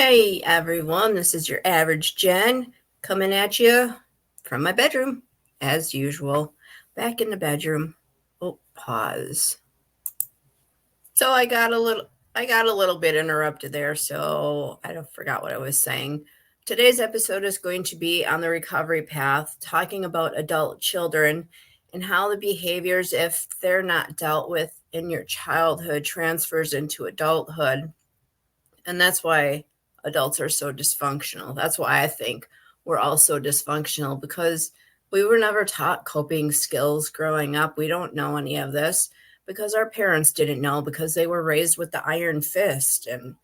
Hey everyone, this is your average Jen coming at you from my bedroom, as usual. Back in the bedroom. Oh, pause. So I got a little bit interrupted there, so I forgot what I was saying. Today's episode is going to be on the recovery path, talking about adult children and how the behaviors, if they're not dealt with in your childhood, transfers into adulthood. And that's why adults are so dysfunctional. That's why I think we're all so dysfunctional because we were never taught coping skills growing up. We don't know any of this because our parents didn't know because they were raised with the iron fist. And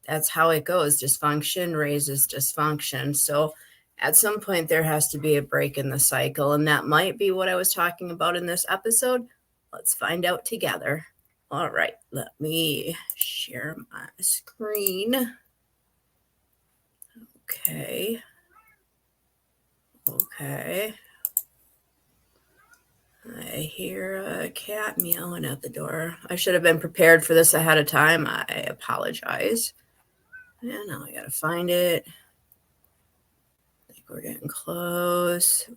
that's how it goes. Dysfunction raises dysfunction. So at some point, there has to be a break in the cycle. And that might be what I was talking about in this episode. Let's find out together. All right, let me share my screen. Okay. I hear a cat meowing at the door. I should have been prepared for this ahead of time. I apologize. And now I gotta find it. I think we're getting close.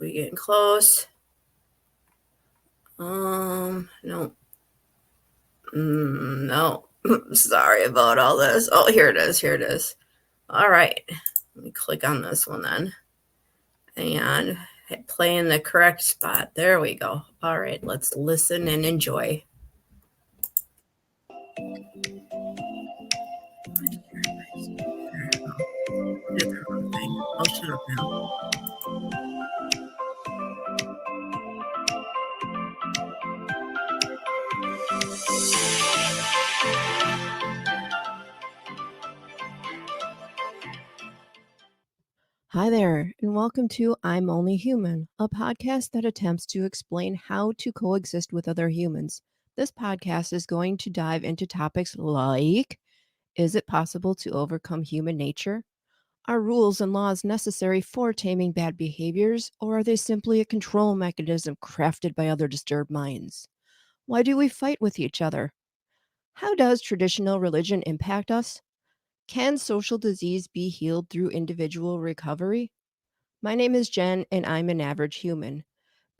No. No. Sorry about all this. Oh, here it is. All right. Let me click on this one then. And play in the correct spot. There we go. All right, let's listen and enjoy. I'll shut up now. Hi there, and welcome to I'm Only Human, a podcast that attempts to explain how to coexist with other humans. This podcast is going to dive into topics like: is it possible to overcome human nature? Are rules and laws necessary for taming bad behaviors, or are they simply a control mechanism crafted by other disturbed minds? Why do we fight with each other? How does traditional religion impact us? Can social disease be healed through individual recovery? My name is Jen, and I'm an average human.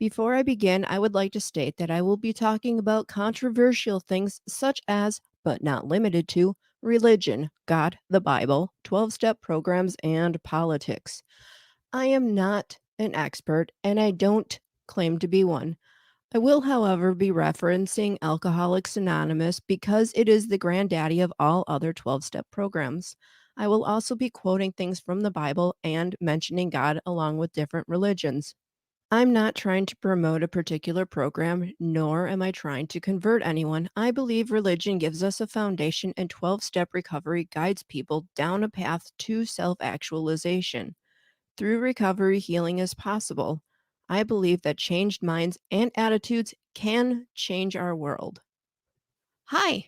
Before I begin, I would like to state that I will be talking about controversial things such as, but not limited to, religion, God, the Bible, 12-step programs, and politics. I am not an expert, and I don't claim to be one. I will, however, be referencing Alcoholics Anonymous because it is the granddaddy of all other 12-step programs. I will also be quoting things from the Bible and mentioning God along with different religions. I'm not trying to promote a particular program, nor am I trying to convert anyone. I believe religion gives us a foundation, and 12-step recovery guides people down a path to self-actualization. Through recovery, healing is possible. I believe that changed minds and attitudes can change our world. Hi,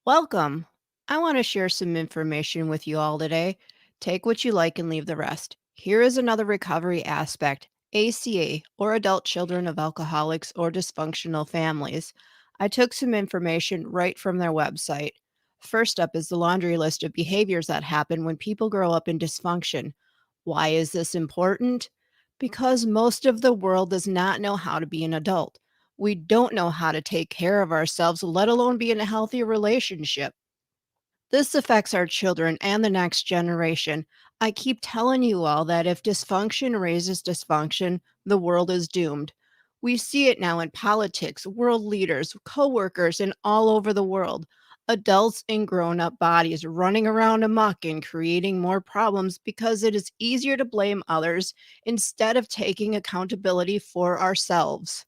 welcome. I want to share some information with you all today. Take what you like and leave the rest. Here is another recovery aspect: ACA, or Adult Children of Alcoholics or Dysfunctional Families. I took some information right from their website. First up is the laundry list of behaviors that happen when people grow up in dysfunction. Why is this important? Because most of the world does not know how to be an adult. We don't know how to take care of ourselves, let alone be in a healthy relationship. This affects our children and the next generation. I keep telling you all that if dysfunction raises dysfunction, the world is doomed. We see it now in politics, world leaders, coworkers, and all over the world. Adults in grown up bodies running around amok and creating more problems because it is easier to blame others instead of taking accountability for ourselves.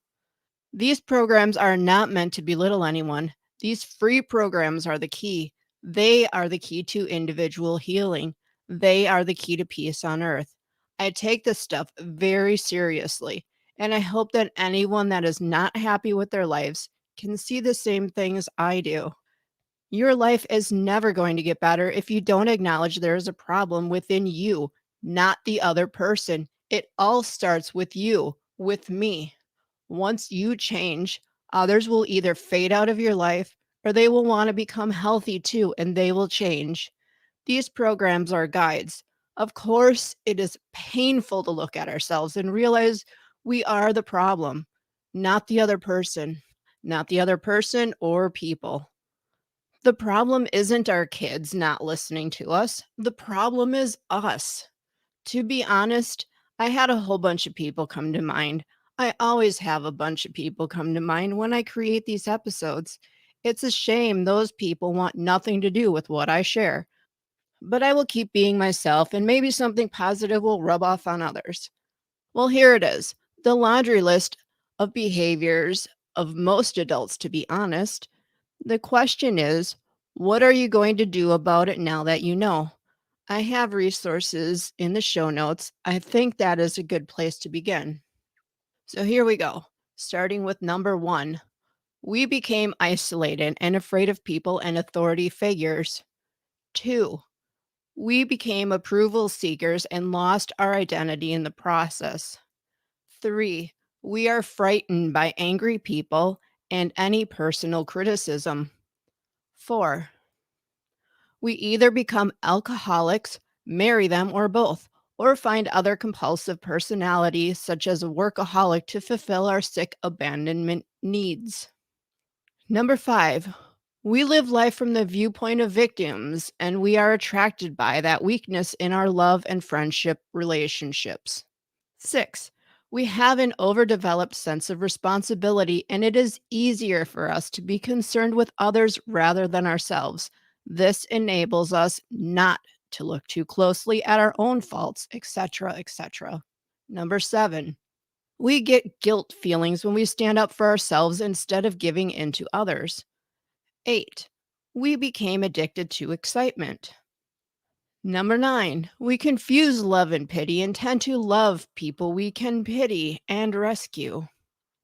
These programs are not meant to belittle anyone. These free programs are the key. They are the key to individual healing. They are the key to peace on earth. I take this stuff very seriously, and I hope that anyone that is not happy with their lives can see the same things I do. Your life is never going to get better if you don't acknowledge there is a problem within you, not the other person. It all starts with you, with me. Once you change, others will either fade out of your life or they will want to become healthy too, and they will change. These programs are guides. Of course, it is painful to look at ourselves and realize we are the problem, not the other person, not the other person or people. The problem isn't our kids not listening to us. The problem is us. To be honest, I had a whole bunch of people come to mind. I always have a bunch of people come to mind when I create these episodes. It's a shame those people want nothing to do with what I share. But I will keep being myself and maybe something positive will rub off on others. Well, here it is, the laundry list of behaviors of most adults, to be honest. The question is, what are you going to do about it now that you know? I have resources in the show notes. I think that is a good place to begin. So here we go. Starting with number 1. We became isolated and afraid of people and authority figures. 2. We became approval seekers and lost our identity in the process. 3. We are frightened by angry people and any personal criticism. 4. We either become alcoholics, marry them, or both, or find other compulsive personalities, such as a workaholic, to fulfill our sick abandonment needs. Number 5, we live life from the viewpoint of victims, and we are attracted by that weakness in our love and friendship relationships. 6, we have an overdeveloped sense of responsibility, and it is easier for us to be concerned with others rather than ourselves. This enables us not to look too closely at our own faults, etc., etc. Number 7, we get guilt feelings when we stand up for ourselves instead of giving in to others. 8, we became addicted to excitement. Number 9, we confuse love and pity and tend to love people we can pity and rescue.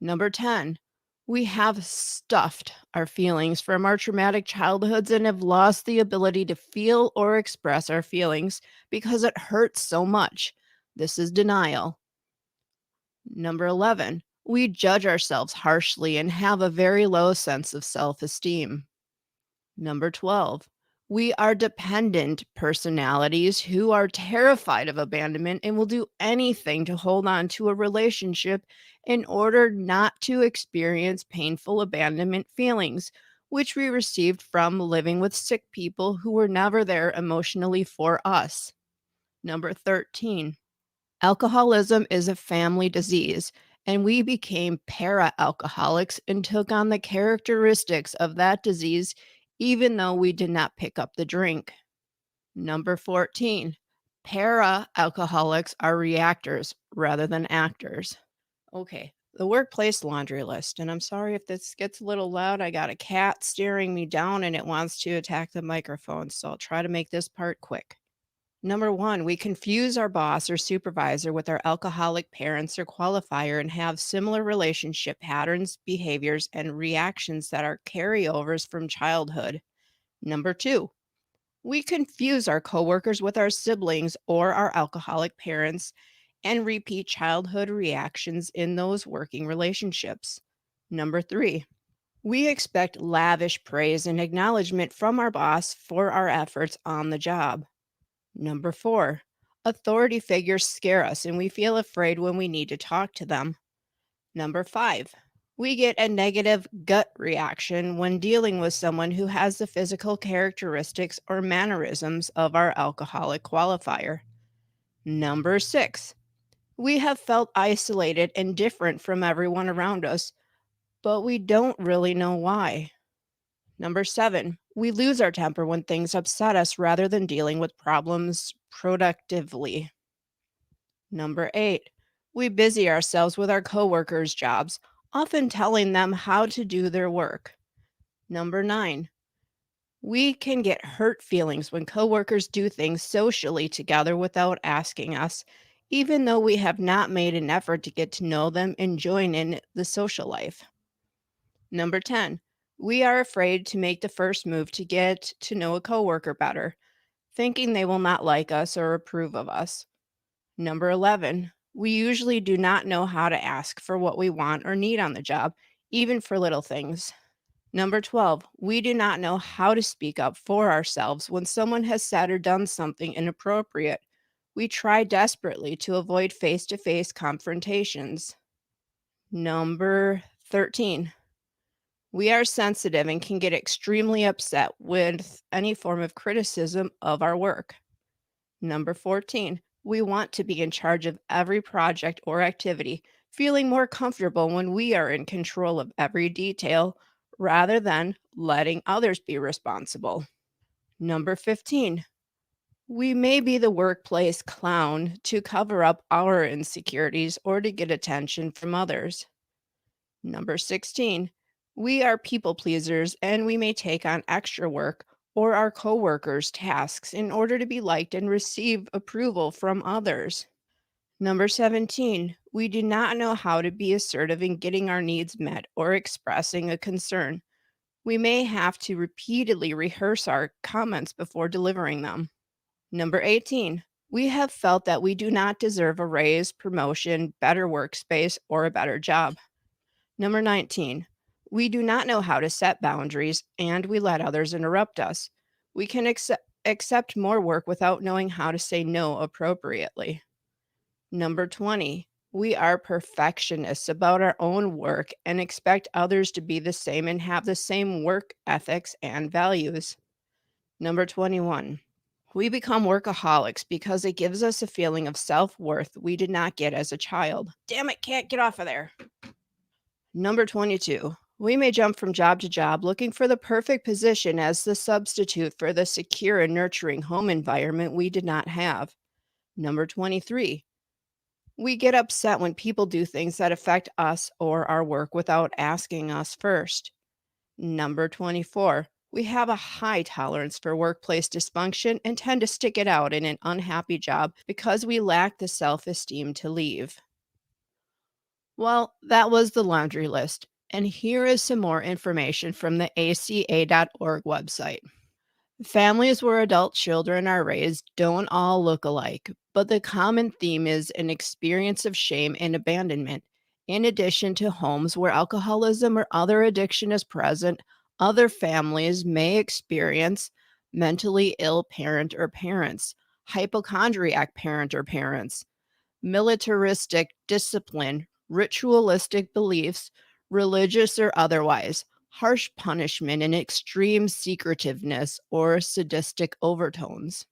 Number 10, we have stuffed our feelings from our traumatic childhoods and have lost the ability to feel or express our feelings because it hurts so much. This is denial. Number 11, we judge ourselves harshly and have a very low sense of self-esteem. Number 12, we are dependent personalities who are terrified of abandonment and will do anything to hold on to a relationship in order not to experience painful abandonment feelings, which we received from living with sick people who were never there emotionally for us. Number 13, alcoholism is a family disease, and we became para-alcoholics and took on the characteristics of that disease even though we did not pick up the drink. Number 14, para-alcoholics are reactors rather than actors. Okay, the workplace laundry list, and I'm sorry if this gets a little loud. I got a cat staring me down and it wants to attack the microphone, so I'll try to make this part quick. Number 1, we confuse our boss or supervisor with our alcoholic parents or qualifier and have similar relationship patterns, behaviors, and reactions that are carryovers from childhood. Number 2, we confuse our coworkers with our siblings or our alcoholic parents and repeat childhood reactions in those working relationships. Number 3, we expect lavish praise and acknowledgement from our boss for our efforts on the job. Number 4, authority figures scare us and we feel afraid when we need to talk to them. Number 5, we get a negative gut reaction when dealing with someone who has the physical characteristics or mannerisms of our alcoholic qualifier. Number 6, we have felt isolated and different from everyone around us, but we don't really know why. Number 7, we lose our temper when things upset us rather than dealing with problems productively. Number 8, we busy ourselves with our coworkers' jobs, often telling them how to do their work. Number 9, we can get hurt feelings when coworkers do things socially together without asking us, even though we have not made an effort to get to know them and join in the social life. Number 10, we are afraid to make the first move to get to know a coworker better, thinking they will not like us or approve of us. Number 11, we usually do not know how to ask for what we want or need on the job, even for little things. Number 12, we do not know how to speak up for ourselves when someone has said or done something inappropriate. We try desperately to avoid face to face confrontations. Number 13, we are sensitive and can get extremely upset with any form of criticism of our work. Number 14, we want to be in charge of every project or activity, feeling more comfortable when we are in control of every detail rather than letting others be responsible. Number 15, we may be the workplace clown to cover up our insecurities or to get attention from others. Number 16, we are people pleasers and we may take on extra work or our coworkers' tasks in order to be liked and receive approval from others. Number 17, we do not know how to be assertive in getting our needs met or expressing a concern. We may have to repeatedly rehearse our comments before delivering them. Number 18, we have felt that we do not deserve a raise, promotion, better workspace, or a better job. Number 19, we do not know how to set boundaries and we let others interrupt us. We can accept more work without knowing how to say no appropriately. Number 20, we are perfectionists about our own work and expect others to be the same and have the same work ethics and values. Number 21, we become workaholics because it gives us a feeling of self worth we did not get as a child. Damn it, can't get off of there. Number 22, we may jump from job to job looking for the perfect position as the substitute for the secure and nurturing home environment we did not have. Number 23, we get upset when people do things that affect us or our work without asking us first. Number 24, we have a high tolerance for workplace dysfunction and tend to stick it out in an unhappy job because we lack the self esteem to leave. Well, that was the laundry list. And here is some more information from the ACA.org website. Families where adult children are raised don't all look alike, but the common theme is an experience of shame and abandonment. In addition to homes where alcoholism or other addiction is present, other families may experience mentally ill parent or parents, hypochondriac parent or parents, militaristic discipline, ritualistic beliefs, religious or otherwise, harsh punishment, and extreme secretiveness or sadistic overtones.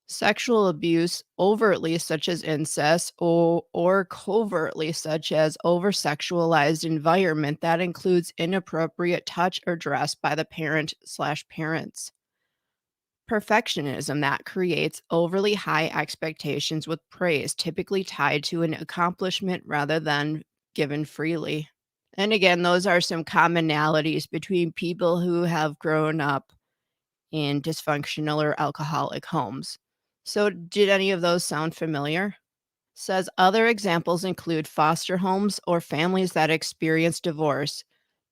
Sexual abuse, overtly such as incest, or covertly such as over sexualized environment that includes inappropriate touch or dress by the parent/parents. Perfectionism that creates overly high expectations with praise typically tied to an accomplishment rather than given freely. And again, those are some commonalities between people who have grown up in dysfunctional or alcoholic homes. So, did any of those sound familiar? Says other examples include foster homes or families that experience divorce.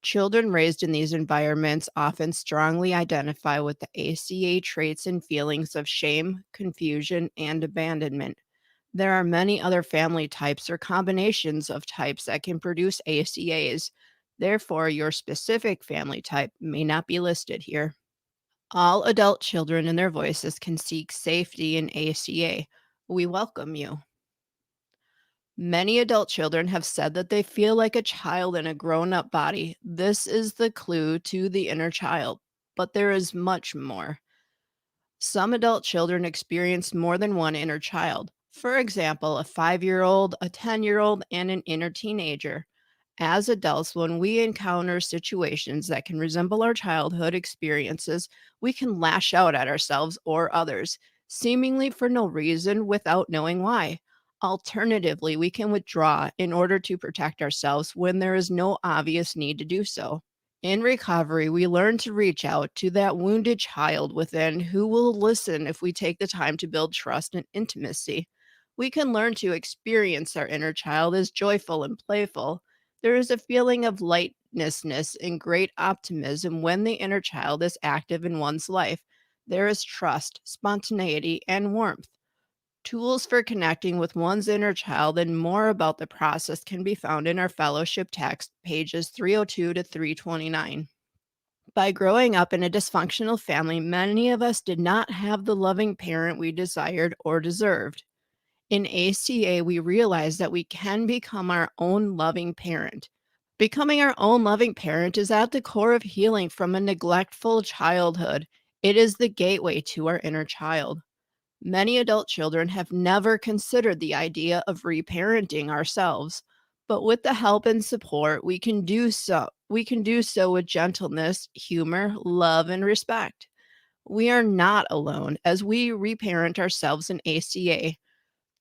Children raised in these environments often strongly identify with the ACA traits and feelings of shame, confusion, and abandonment. There are many other family types or combinations of types that can produce ACAs. Therefore, your specific family type may not be listed here. All adult children and their voices can seek safety in ACA. We welcome you. Many adult children have said that they feel like a child in a grown up body. This is the clue to the inner child, but there is much more. Some adult children experience more than one inner child. For example, a 5-year-old, a 10-year-old, and an inner teenager. As adults, when we encounter situations that can resemble our childhood experiences, we can lash out at ourselves or others, seemingly for no reason without knowing why. Alternatively, we can withdraw in order to protect ourselves when there is no obvious need to do so. In recovery, we learn to reach out to that wounded child within who will listen if we take the time to build trust and intimacy. We can learn to experience our inner child as joyful and playful. There is a feeling of lightness and great optimism when the inner child is active in one's life. There is trust, spontaneity, and warmth. Tools for connecting with one's inner child and more about the process can be found in our fellowship text, pages 302 to 329. By growing up in a dysfunctional family, many of us did not have the loving parent we desired or deserved. In ACA, we realize that we can become our own loving parent. Becoming our own loving parent is at the core of healing from a neglectful childhood. It is the gateway to our inner child. Many adult children have never considered the idea of reparenting ourselves, but with the help and support, we can do so. We can do so with gentleness, humor, love, and respect. We are not alone as we reparent ourselves in ACA.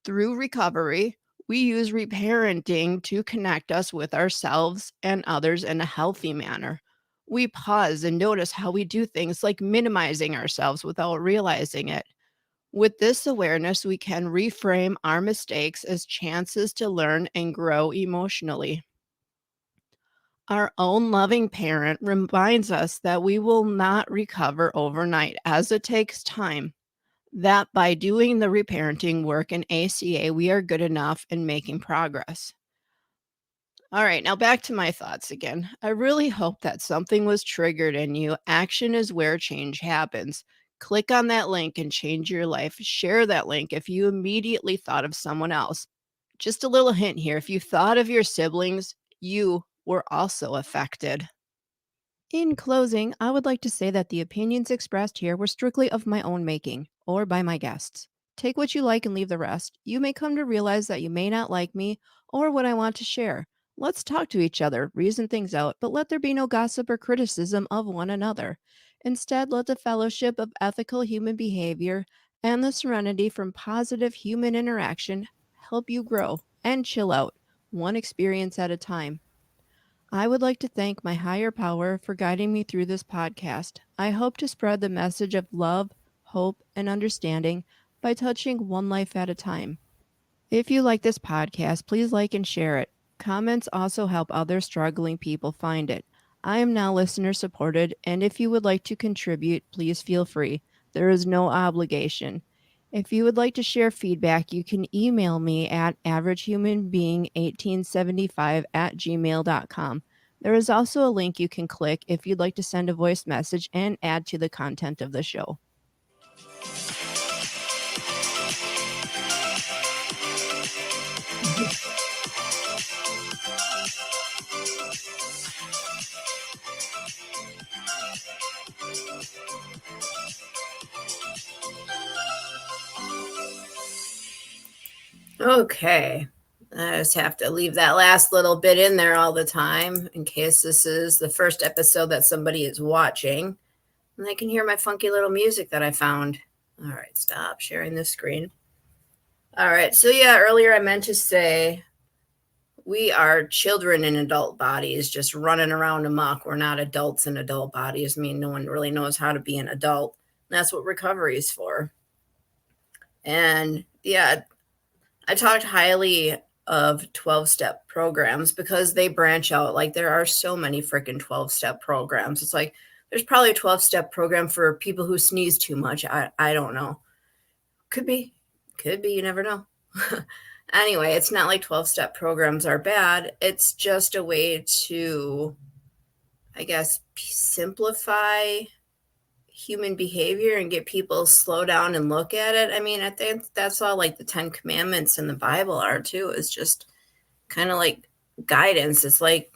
Through recovery, we use reparenting to connect us with ourselves and others in a healthy manner. We pause and notice how we do things like minimizing ourselves without realizing it. With this awareness, we can reframe our mistakes as chances to learn and grow emotionally. Our own loving parent reminds us that we will not recover overnight as it takes time. That by doing the reparenting work in ACA, we are good enough and making progress. All right, now back to my thoughts again. I really hope that something was triggered in you. Action is where change happens. Click on that link and change your life. Share that link if you immediately thought of someone else. Just a little hint here, if you thought of your siblings, you were also affected. In closing, I would like to say that the opinions expressed here were strictly of my own making, or by my guests. Take what you like and leave the rest. You may come to realize that you may not like me or what I want to share. Let's talk to each other, reason things out, but let there be no gossip or criticism of one another. Instead, let the fellowship of ethical human behavior and the serenity from positive human interaction help you grow and chill out, one experience at a time. I would like to thank my higher power for guiding me through this podcast. I hope to spread the message of love, hope, and understanding by touching one life at a time. If you like this podcast, please like and share it. Comments also help other struggling people find it. I am now listener supported, and if you would like to contribute, please feel free. There is no obligation. If you would like to share feedback, you can email me at averagehumanbeing1875@gmail.com. There is also a link you can click if you'd like to send a voice message and add to the content of the show. Okay. I just have to leave that last little bit in there all the time in case this is the first episode that somebody is watching and they can hear my funky little music that I found. All right, stop sharing this screen. All right, so yeah, earlier I meant to say we are children in adult bodies just running around amok. We're not adults in adult bodies. I mean, no one really knows how to be an adult. And that's what recovery is for. And yeah, I talked highly of 12-step programs because they branch out. Like there are so many freaking 12-step programs. It's like there's probably a 12-step program for people who sneeze too much. I don't know. Could be. You never know. Anyway, it's not like 12-step programs are bad. It's just a way to, I guess, simplify human behavior and get people to slow down and look at it. I mean, I think that's all like the 10 Commandments in the Bible are too. It's just kind of like guidance. It's like,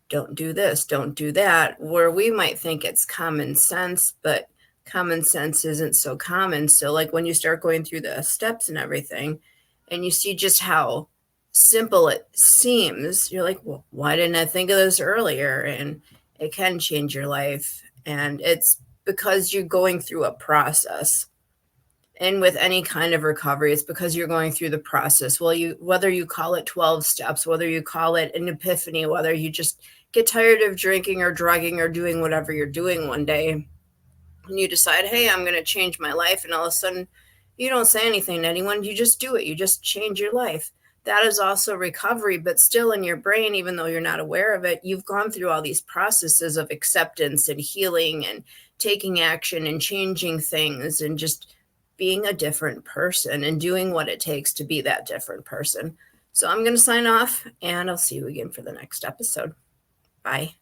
don't do this, don't do that, where we might think it's common sense, but common sense isn't so common. So like when you start going through the steps and everything and you see just how simple it seems, you're like, well, why didn't I think of this earlier? And it can change your life. And it's because you're going through a process. And with any kind of recovery, it's because you're going through the process. Well, whether you call it 12 steps, whether you call it an epiphany, whether you just get tired of drinking or drugging or doing whatever you're doing one day, and you decide, hey, I'm going to change my life. And all of a sudden, you don't say anything to anyone. You just do it. You just change your life. That is also recovery, but still in your brain, even though you're not aware of it, you've gone through all these processes of acceptance and healing and taking action and changing things and just being a different person and doing what it takes to be that different person. So I'm going to sign off and I'll see you again for the next episode. Bye.